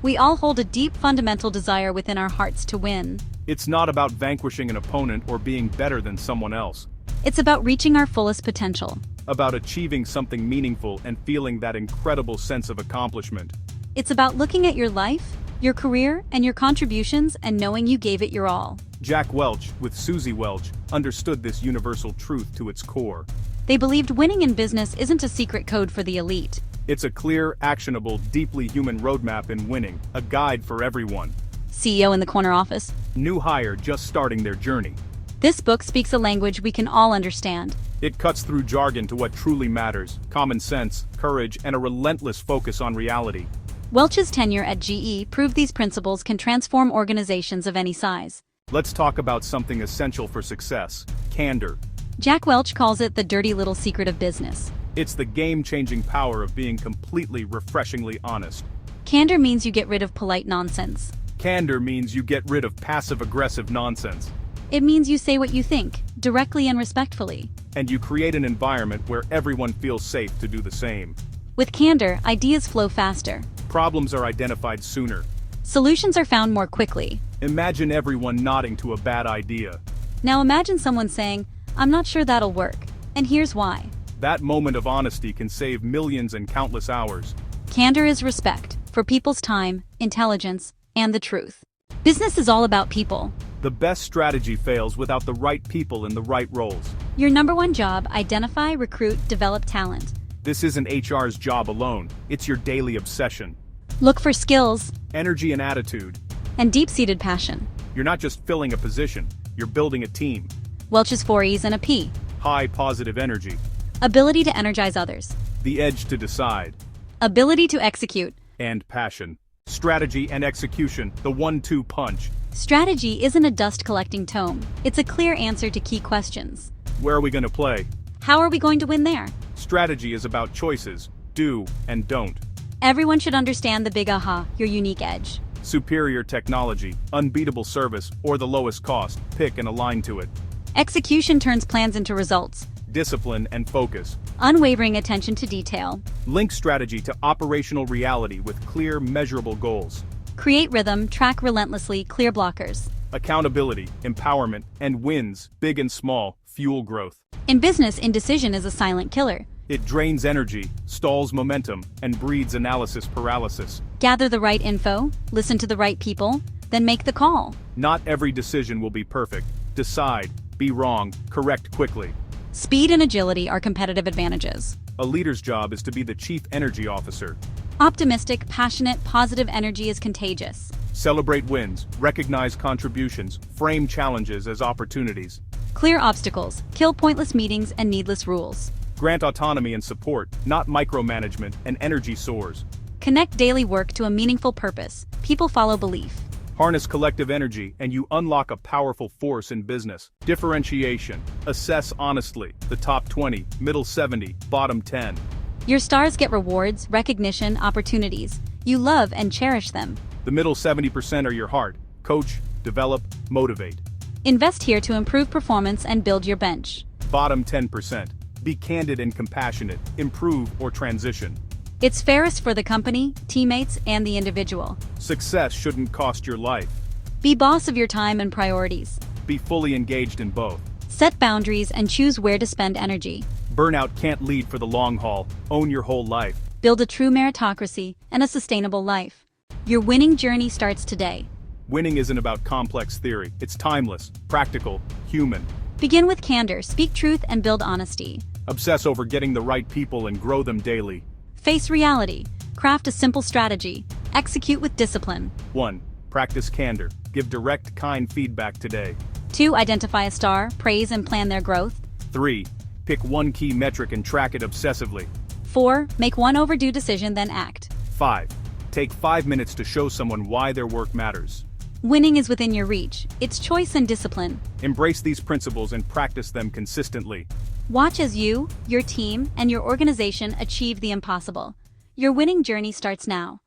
We all hold a deep fundamental desire within our hearts to win. It's not about vanquishing an opponent or being better than someone else. It's about reaching our fullest potential. About achieving something meaningful and feeling that incredible sense of accomplishment. It's about looking at your life, your career, and your contributions and knowing you gave it your all. Jack Welch, with Suzy Welch, understood this universal truth to its core. They believed winning in business isn't a secret code for the elite. It's a clear, actionable, deeply human roadmap in winning, a guide for everyone. CEO in the corner office. New hire just starting their journey. This book speaks a language we can all understand. It cuts through jargon to what truly matters: common sense, courage, and a relentless focus on reality. Welch's tenure at GE proved these principles can transform organizations of any size. Let's talk about something essential for success: candor. Jack Welch calls it the dirty little secret of business. It's the game-changing power of being completely, refreshingly honest. Candor means you get rid of polite nonsense. Candor means you get rid of passive-aggressive nonsense. It means you say what you think, directly and respectfully. And you create an environment where everyone feels safe to do the same. With candor, ideas flow faster. Problems are identified sooner. Solutions are found more quickly. Imagine everyone nodding to a bad idea. Now imagine someone saying, "I'm not sure that'll work, and here's why." That moment of honesty can save millions and countless hours. Candor is respect for people's time, intelligence, and the truth. Business is all about people. The best strategy fails without the right people in the right roles. Your number one job: identify, recruit, develop talent. This isn't HR's job alone, it's your daily obsession. Look for skills, Energy and attitude. and deep-seated passion. You're not just filling a position, you're building a team. Welch's 4 E's and a P. High positive energy. Ability to energize others. The edge to decide. Ability to execute. And passion. Strategy and execution, the 1-2 punch. Strategy isn't a dust-collecting tome. It's a clear answer to key questions. Where are we going to play? How are we going to win there? Strategy is about choices, do and don't. Everyone should understand the big aha, your unique edge. Superior technology, unbeatable service, or the lowest cost. Pick and align to it. Execution turns plans into results. Discipline and focus. Unwavering attention to detail. Link strategy to operational reality with clear, measurable goals. Create rhythm, track relentlessly, clear blockers. Accountability, empowerment, and wins, big and small, fuel growth. In business, indecision is a silent killer. It drains energy, stalls momentum, and breeds analysis paralysis. Gather the right info, listen to the right people, then make the call. Not every decision will be perfect. Decide, be wrong, correct quickly. Speed and agility are competitive advantages. A leader's job is to be the chief energy officer. Optimistic, passionate, positive energy is contagious. Celebrate wins, recognize contributions, frame challenges as opportunities. Clear obstacles, kill pointless meetings and needless rules. Grant autonomy and support, not micromanagement, and energy soars. Connect daily work to a meaningful purpose. People follow belief. Harness collective energy and you unlock a powerful force in business. Differentiation. Assess honestly. The top 20, middle 70, bottom 10. Your stars get rewards, recognition, opportunities. You love and cherish them. The middle 70% are your heart. Coach, develop, motivate. Invest here to improve performance and build your bench. Bottom 10%. Be candid and compassionate. Improve or transition. It's fairest for the company, teammates, and the individual. Success shouldn't cost your life. Be boss of your time and priorities. Be fully engaged in both. Set boundaries and choose where to spend energy. Burnout can't lead for the long haul. Own your whole life. Build a true meritocracy and a sustainable life. Your winning journey starts today. Winning isn't about complex theory. It's timeless, practical, human. Begin with candor, speak truth, and build honesty. Obsess over getting the right people and grow them daily. Face reality. Craft a simple strategy. Execute with discipline. 1. Practice candor. Give direct, kind feedback today. 2. Identify a star, praise and plan their growth. 3. Pick one key metric and track it obsessively. 4. Make one overdue decision, then act. 5. Take 5 minutes to show someone why their work matters. Winning is within your reach. It's choice and discipline. Embrace these principles and practice them consistently. Watch as you, your team, and your organization achieve the impossible. Your winning journey starts now.